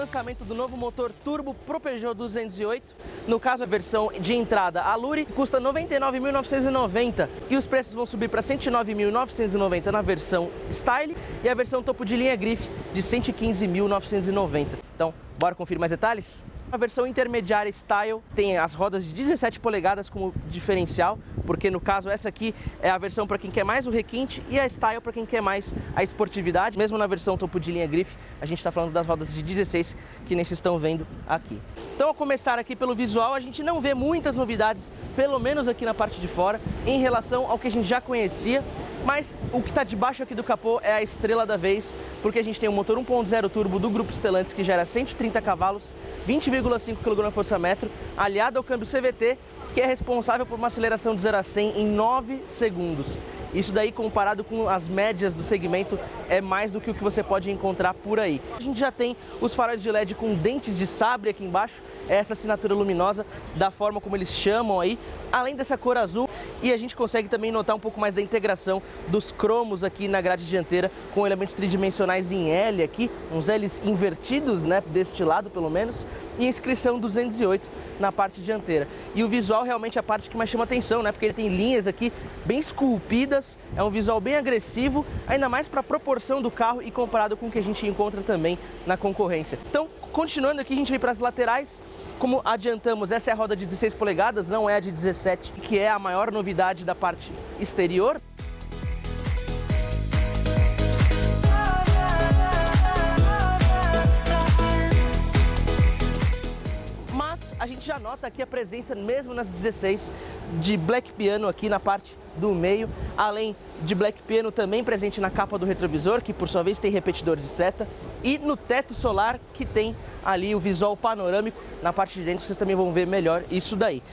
lançamento do novo motor turbo pro Peugeot 208. No caso, a versão de entrada Allure custa R$ 99.990 e os preços vão subir para R$ 109.990 na versão Style e a versão topo de linha Grife de R$ 115.990. Então, bora conferir mais detalhes? A versão intermediária Style tem as rodas de 17 polegadas como diferencial, porque no caso essa aqui é a versão para quem quer mais o requinte e a Style para quem quer mais a esportividade. Mesmo na versão topo de linha Grife, a gente está falando das rodas de 16 que nem vocês estão vendo aqui. Então, ao começar aqui pelo visual, a gente não vê muitas novidades, pelo menos aqui na parte de fora, em relação ao que a gente já conhecia. Mas o que está debaixo aqui do capô é a estrela da vez, porque a gente tem um motor 1.0 turbo do grupo Stellantis que gera 130 cavalos, 20,5 kgfm, aliado ao câmbio CVT, que é responsável por uma aceleração de 0 a 100 em 9 segundos. Isso daí, comparado com as médias do segmento, é mais do que o que você pode encontrar por aí. A gente já tem os faróis de LED com dentes de sabre aqui embaixo, essa assinatura luminosa da forma como eles chamam aí, além dessa cor azul. E a gente consegue também notar um pouco mais da integração dos cromos aqui na grade dianteira com elementos tridimensionais em L aqui, uns L's invertidos, né, deste lado pelo menos, e inscrição 208 na parte dianteira. E o visual realmente é a parte que mais chama atenção, né, porque ele tem linhas aqui bem esculpidas, é um visual bem agressivo, ainda mais para a proporção do carro e comparado com o que a gente encontra também na concorrência. Então, continuando aqui, a gente vem para as laterais. Como adiantamos, essa é a roda de 16 polegadas, não é a de 17, que é a maior novidade da parte exterior. Mas a gente já nota aqui a presença, mesmo nas 16, de Black Piano aqui na parte do meio, além de Black Piano também presente na capa do retrovisor, que por sua vez tem repetidor de seta, e no teto solar, que tem ali o visual panorâmico. Na parte de dentro vocês também vão ver melhor isso daí.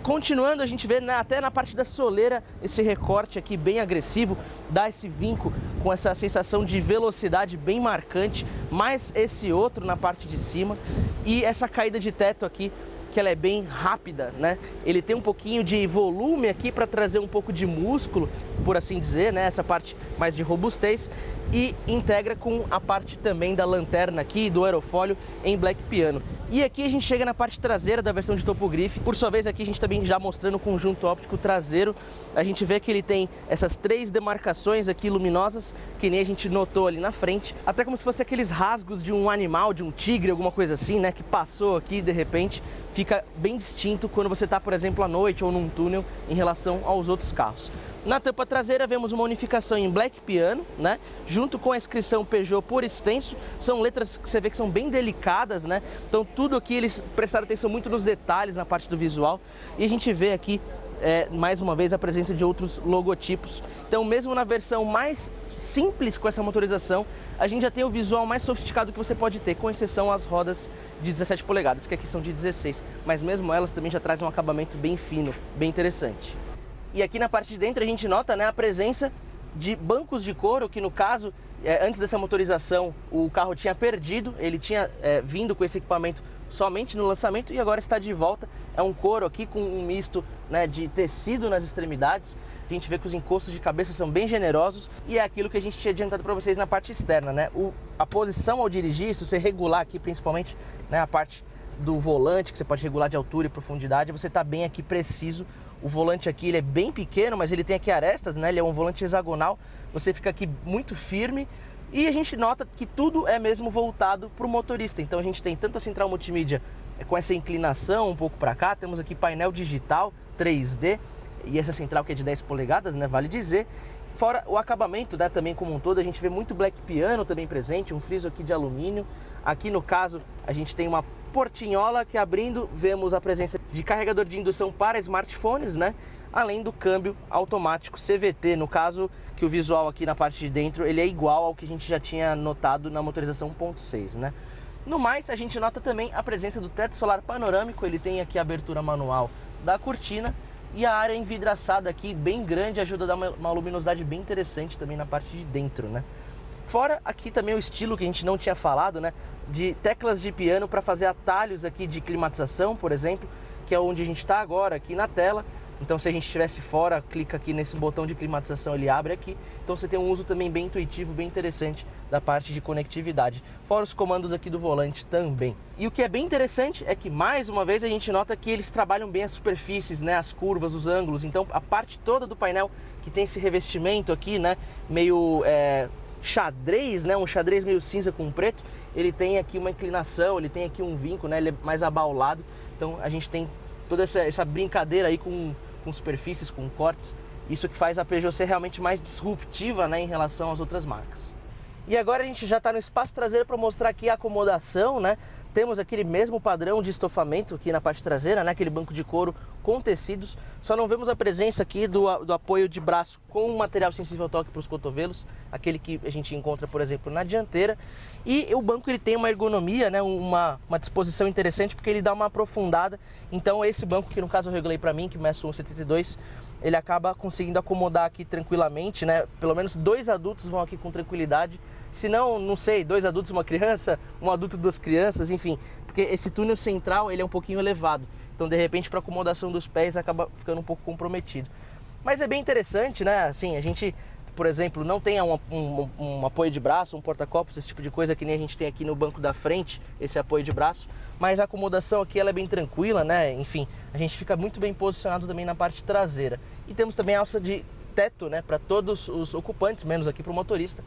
Continuando, a gente vê até na parte da soleira esse recorte aqui bem agressivo, dá esse vinco com essa sensação de velocidade bem marcante, mais esse outro na parte de cima e essa caída de teto aqui, que ela é bem rápida, né? Ele tem um pouquinho de volume aqui para trazer um pouco de músculo, por assim dizer, né? Essa parte mais de robustez, e integra com a parte também da lanterna aqui, do aerofólio em Black Piano. E aqui a gente chega na parte traseira da versão de topo Grife. Por sua vez, aqui a gente também já mostrando o conjunto óptico traseiro. A gente vê que ele tem essas 3 demarcações aqui luminosas, que nem a gente notou ali na frente. Até como se fosse aqueles rasgos de um animal, de um tigre, alguma coisa assim, né? Que passou aqui de repente. Fica bem distinto quando você está, por exemplo, à noite ou num túnel em relação aos outros carros. Na tampa traseira vemos uma unificação em Black Piano, né? Junto com a inscrição Peugeot por extenso. São letras que você vê que são bem delicadas, né? Então tudo aqui eles prestaram atenção muito nos detalhes na parte do visual. E a gente vê aqui, mais uma vez, a presença de outros logotipos. Então mesmo na versão mais simples com essa motorização, a gente já tem o visual mais sofisticado que você pode ter, com exceção às rodas de 17 polegadas, que aqui são de 16. Mas mesmo elas também já trazem um acabamento bem fino, bem interessante. E aqui na parte de dentro a gente nota, né, a presença de bancos de couro, que no caso, antes dessa motorização, o carro tinha perdido, ele tinha vindo com esse equipamento somente no lançamento e agora está de volta. É um couro aqui com um misto, né, de tecido nas extremidades. A gente vê que os encostos de cabeça são bem generosos e é aquilo que a gente tinha adiantado para vocês na parte externa, né? A posição ao dirigir, se você regular aqui principalmente, né, a parte do volante, que você pode regular de altura e profundidade, você está bem aqui preciso. O volante aqui ele é bem pequeno, mas ele tem aqui arestas, né? Ele é um volante hexagonal, você fica aqui muito firme e a gente nota que tudo é mesmo voltado para o motorista. Então a gente tem tanto a central multimídia com essa inclinação um pouco para cá, temos aqui painel digital 3D e essa central que é de 10 polegadas, né? Vale dizer. Fora o acabamento, né, também como um todo, a gente vê muito Black Piano também presente, um friso aqui de alumínio. Aqui no caso a gente tem uma portinhola que abrindo vemos a presença de carregador de indução para smartphones, né? Além do câmbio automático CVT, no caso que o visual aqui na parte de dentro ele é igual ao que a gente já tinha notado na motorização 1.6, né? No mais, a gente nota também a presença do teto solar panorâmico, ele tem aqui a abertura manual da cortina e a área envidraçada aqui bem grande ajuda a dar uma luminosidade bem interessante também na parte de dentro, né? Fora aqui também o estilo que a gente não tinha falado, né? De teclas de piano para fazer atalhos aqui de climatização, por exemplo, que é onde a gente está agora, aqui na tela. Então se a gente estivesse fora, clica aqui nesse botão de climatização, ele abre aqui. Então você tem um uso também bem intuitivo, bem interessante da parte de conectividade. Fora os comandos aqui do volante também. E o que é bem interessante é que, mais uma vez, a gente nota que eles trabalham bem as superfícies, né, as curvas, os ângulos. Então a parte toda do painel que tem esse revestimento aqui, né, meio xadrez, né, um xadrez meio cinza com preto, ele tem aqui uma inclinação, ele tem aqui um vinco, né, ele é mais abaulado. Então a gente tem toda essa brincadeira aí com superfícies, com cortes, isso que faz a Peugeot ser realmente mais disruptiva, né, em relação às outras marcas. E agora a gente já está no espaço traseiro para mostrar aqui a acomodação, né? Temos aquele mesmo padrão de estofamento aqui na parte traseira, né? Aquele banco de couro com tecidos. Só não vemos a presença aqui do apoio de braço com material sensível ao toque para os cotovelos, aquele que a gente encontra, por exemplo, na dianteira. E o banco ele tem uma ergonomia, né? uma disposição interessante, porque ele dá uma aprofundada. Então esse banco, que no caso eu regulei para mim, que meço 1,72, ele acaba conseguindo acomodar aqui tranquilamente, né? Pelo menos 2 adultos vão aqui com tranquilidade. Se não, não sei, 2 adultos e uma criança, um adulto e 2 crianças, enfim. Porque esse túnel central, ele é um pouquinho elevado. Então, de repente, para acomodação dos pés, acaba ficando um pouco comprometido. Mas é bem interessante, né? Assim, a gente, por exemplo, não tem um apoio de braço, um porta-copos, esse tipo de coisa que nem a gente tem aqui no banco da frente, esse apoio de braço. Mas a acomodação aqui ela é bem tranquila, né? Enfim, a gente fica muito bem posicionado também na parte traseira. E temos também alça de teto, né? Para todos os ocupantes, menos aqui para o motorista.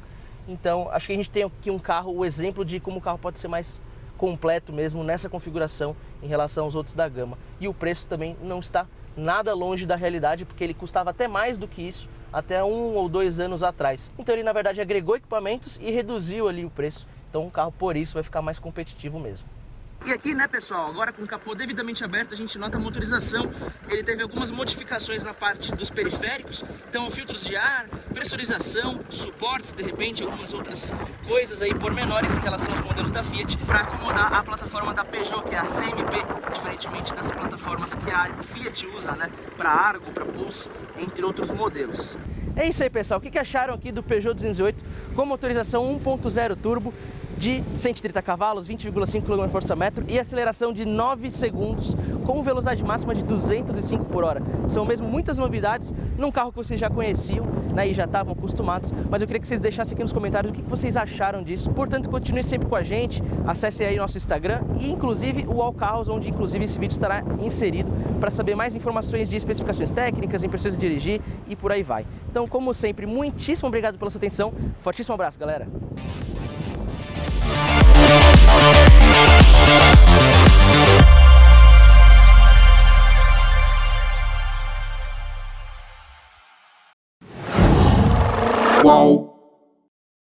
Então, acho que a gente tem aqui um carro, o exemplo de como o carro pode ser mais completo mesmo nessa configuração em relação aos outros da gama. E o preço também não está nada longe da realidade, porque ele custava até mais do que isso, até 1 ou 2 anos atrás. Então ele, na verdade, agregou equipamentos e reduziu ali o preço. Então o carro, por isso, vai ficar mais competitivo mesmo. E aqui, né, pessoal, agora com o capô devidamente aberto, a gente nota a motorização. Ele teve algumas modificações na parte dos periféricos, então filtros de ar, pressurização, suportes, de repente, algumas outras coisas aí pormenores em relação aos modelos da Fiat, para acomodar a plataforma da Peugeot, que é a CMP, diferentemente das plataformas que a Fiat usa, né, para Argo, para Pulse, entre outros modelos. É isso aí, pessoal. O que acharam aqui do Peugeot 208 com motorização 1.0 turbo de 130 cavalos, 20,5 km/m e aceleração de 9 segundos com velocidade máxima de 205 por hora. São mesmo muitas novidades num carro que vocês já conheciam, né, e já estavam acostumados, mas eu queria que vocês deixassem aqui nos comentários o que vocês acharam disso. Portanto, continue sempre com a gente, acesse aí nosso Instagram e inclusive o All Carros, onde inclusive esse vídeo estará inserido para saber mais informações de especificações técnicas, impressões de dirigir e por aí vai. Então, como sempre, muitíssimo obrigado pela sua atenção, fortíssimo abraço, galera! Qual?